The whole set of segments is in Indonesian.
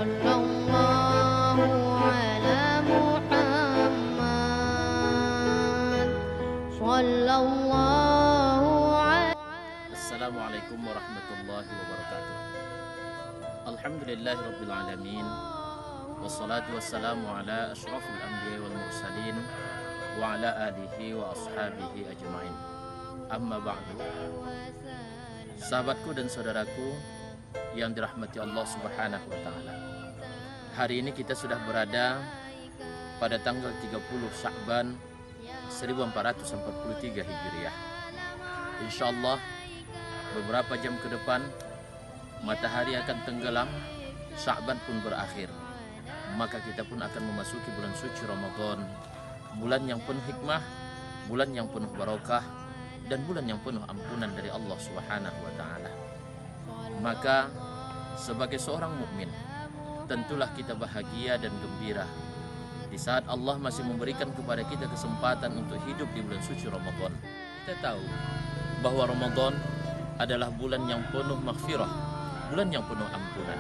Sallallahu ala Muhammad. Sallallahu ala. Assalamualaikum warahmatullahi wabarakatuh. Alhamdulillahirabbil alamin. Wassalatu wassalamu ala asyrafil anbiya'i wal mursalin wa ala alihi wa ashabihi ajmain. Amma ba'du. Sahabatku dan saudaraku yang dirahmati Allah Subhanahu wa taala. Hari ini kita sudah berada pada tanggal 30 Sya'ban 1443 Hijriah. Insyaallah beberapa jam ke depan matahari akan tenggelam, Sya'ban pun berakhir. Maka kita pun akan memasuki bulan suci Ramadan, bulan yang penuh hikmah, bulan yang penuh barakah, dan bulan yang penuh ampunan dari Allah Subhanahu wa taala. Maka sebagai seorang mukmin, tentulah kita bahagia dan gembira di saat Allah masih memberikan kepada kita kesempatan untuk hidup di bulan suci Ramadan. Kita tahu bahwa Ramadan adalah bulan yang penuh maghfirah, bulan yang penuh ampunan.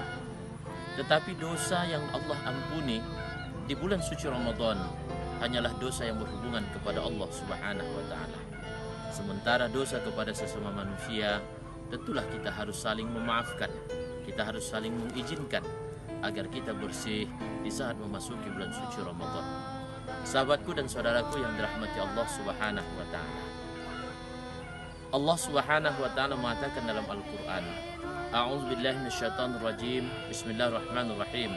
Tetapi dosa yang Allah ampuni di bulan suci Ramadan hanyalah dosa yang berhubungan kepada Allah Subhanahu wa taala. Sementara dosa kepada sesama manusia, tentulah kita harus saling memaafkan. Kita harus saling mengizinkan agar kita bersih di saat memasuki bulan suci Ramadan. Sahabatku dan saudaraku yang dirahmati Allah Subhanahu wa taala. Allah Subhanahu wa taala mengatakan dalam Al-Qur'an, A'udzubillahi minasyaitonir rajim. Bismillahirrahmanirrahim.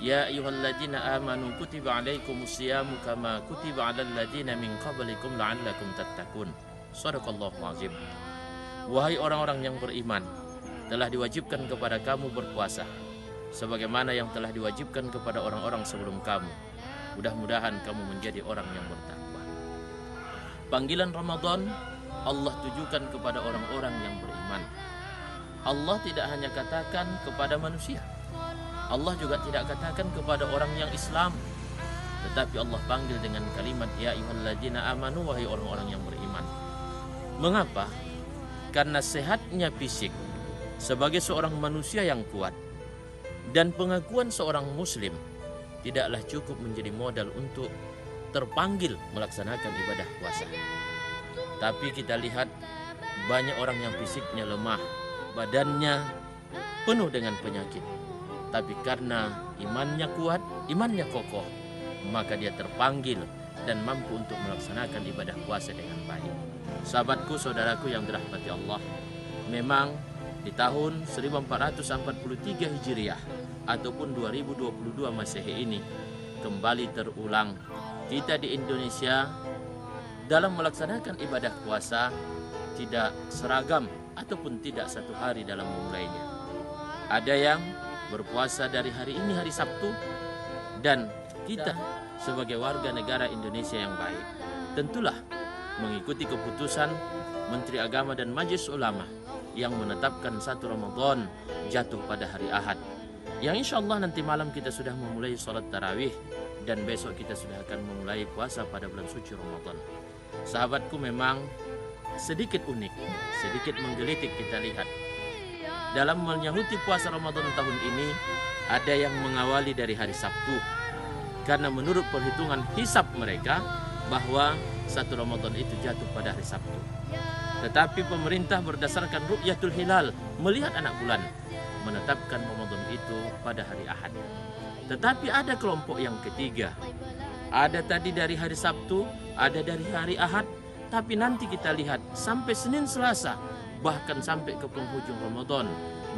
Ya ayyuhalladzina amanu kutiba alaikumus syiyamu kama kutiba alal ladzina min qablikum la'allakum tattaqun. Shadaqallahul azim. Wahai orang-orang yang beriman, telah diwajibkan kepada kamu berpuasa sebagaimana yang telah diwajibkan kepada orang-orang sebelum kamu. Mudah-mudahan kamu menjadi orang yang bertakwa. Panggilan Ramadan Allah tujukan kepada orang-orang yang beriman. Allah tidak hanya katakan kepada manusia, Allah juga tidak katakan kepada orang yang Islam, tetapi Allah panggil dengan kalimat ya ayyuhalladzina amanu, wahai orang-orang yang beriman. Mengapa? Karena sehatnya fisik sebagai seorang manusia yang kuat dan pengakuan seorang muslim tidaklah cukup menjadi modal untuk terpanggil melaksanakan ibadah puasa. Tapi kita lihat banyak orang yang fisiknya lemah, badannya penuh dengan penyakit, tapi karena imannya kuat, imannya kokoh, maka dia terpanggil dan mampu untuk melaksanakan ibadah puasa dengan baik. Sahabatku, saudaraku yang dirahmati Allah, memang di tahun 1443 Hijriah ataupun 2022 Masehi ini kembali terulang kita di Indonesia dalam melaksanakan ibadah puasa tidak seragam ataupun tidak satu hari dalam memulainya. Ada yang berpuasa dari hari ini, hari Sabtu, dan kita sebagai warga negara Indonesia yang baik tentulah mengikuti keputusan Menteri Agama dan Majelis Ulama yang menetapkan 1 Ramadan jatuh pada hari Ahad, yang insya Allah nanti malam kita sudah memulai sholat tarawih dan besok kita sudah akan memulai puasa pada bulan suci Ramadan. Sahabatku, memang sedikit unik, sedikit menggelitik kita lihat dalam menyahut puasa Ramadan tahun ini. Ada yang mengawali dari hari Sabtu, karena menurut perhitungan hisab mereka bahwa 1 Ramadan itu jatuh pada hari Sabtu. Tetapi pemerintah berdasarkan ru'yatul hilal, melihat anak bulan, menetapkan Ramadan itu pada hari Ahad. Tetapi ada kelompok yang ketiga, ada tadi dari hari Sabtu, ada dari hari Ahad, tapi nanti kita lihat sampai Senin Selasa, bahkan sampai ke penghujung Ramadan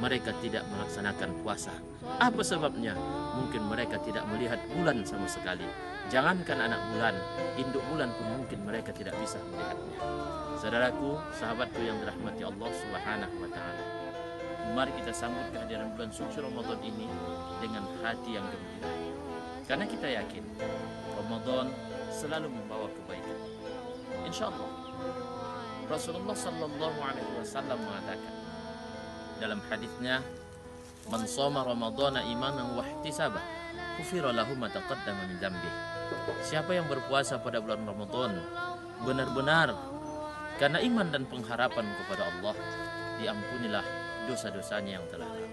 mereka tidak melaksanakan puasa. Apa sebabnya? Mungkin mereka tidak melihat bulan sama sekali. Jangankan anak bulan, induk bulan pun mungkin mereka tidak bisa melihatnya. Saudaraku, sahabatku yang dirahmati Allah Subhanahu wa taala, mari kita sambut kehadiran bulan suci Ramadan ini dengan hati yang gembira. Karena kita yakin Ramadan selalu membawa kebaikan. Insyaallah. Rasulullah sallallahu alaihi wasallam mengatakan dalam hadisnya, "Man shoma Ramadhana imanan wa ihtisaba, ghufira lahu ma taqaddama min dzambi." Siapa yang berpuasa pada bulan Ramadan benar-benar karena iman dan pengharapan kepada Allah, diampunilah dosa-dosanya yang telah lalu.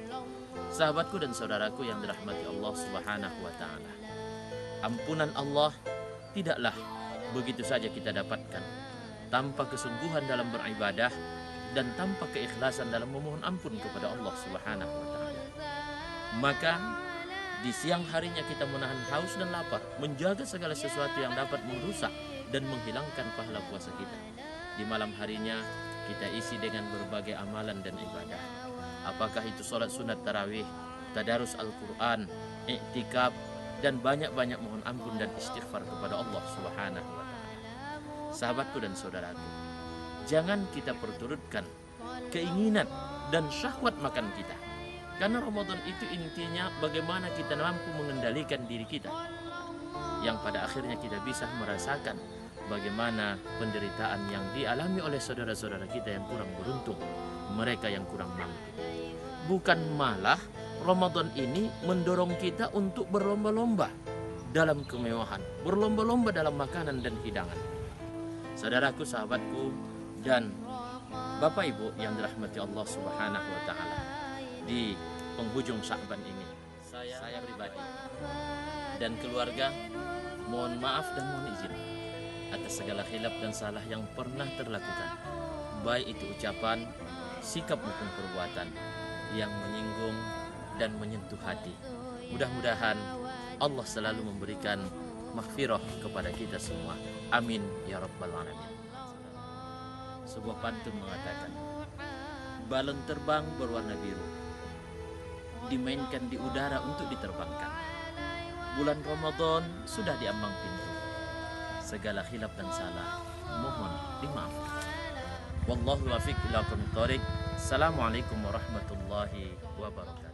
Sahabatku dan saudaraku yang dirahmati Allah Subhanahu wa taala. Ampunan Allah tidaklah begitu saja kita dapatkan tanpa kesungguhan dalam beribadah dan tanpa keikhlasan dalam memohon ampun kepada Allah Subhanahu wa taala. Maka di siang harinya kita menahan haus dan lapar, menjaga segala sesuatu yang dapat merusak dan menghilangkan pahala puasa kita. Di malam harinya kita isi dengan berbagai amalan dan ibadah. Apakah itu sholat sunat tarawih, tadarus Al-Quran, iktikaf, dan banyak-banyak mohon ampun dan istighfar kepada Allah Subhanahu wa taala. Sahabatku dan saudaraku, jangan kita perturutkan keinginan dan syahwat makan kita. Karena Ramadan itu intinya bagaimana kita mampu mengendalikan diri kita, yang pada akhirnya kita bisa merasakan bagaimana penderitaan yang dialami oleh saudara-saudara kita yang kurang beruntung, mereka yang kurang mampu. Bukan malah Ramadan ini mendorong kita untuk berlomba-lomba dalam kemewahan, berlomba-lomba dalam makanan dan hidangan. Saudaraku, sahabatku, dan Bapak Ibu yang dirahmati Allah Subhanahu wa taala, di penghujung Sya'ban ini saya pribadi dan keluarga mohon maaf dan mohon izin atas segala khilaf dan salah yang pernah terlakukan, baik itu ucapan, sikap maupun perbuatan yang menyinggung dan menyentuh hati. Mudah-mudahan Allah selalu memberikan maghfirah kepada kita semua. Amin ya rabbal alamin. Sebuah pantun mengatakan, balon terbang berwarna biru dimainkan di udara untuk diterbangkan. Bulan Ramadan sudah diambang pintu. Segala khilaf dan salah mohon dimaafkan. Wallahu wafiq ila aqwamit thoriq. Assalamualaikum warahmatullahi wabarakatuh.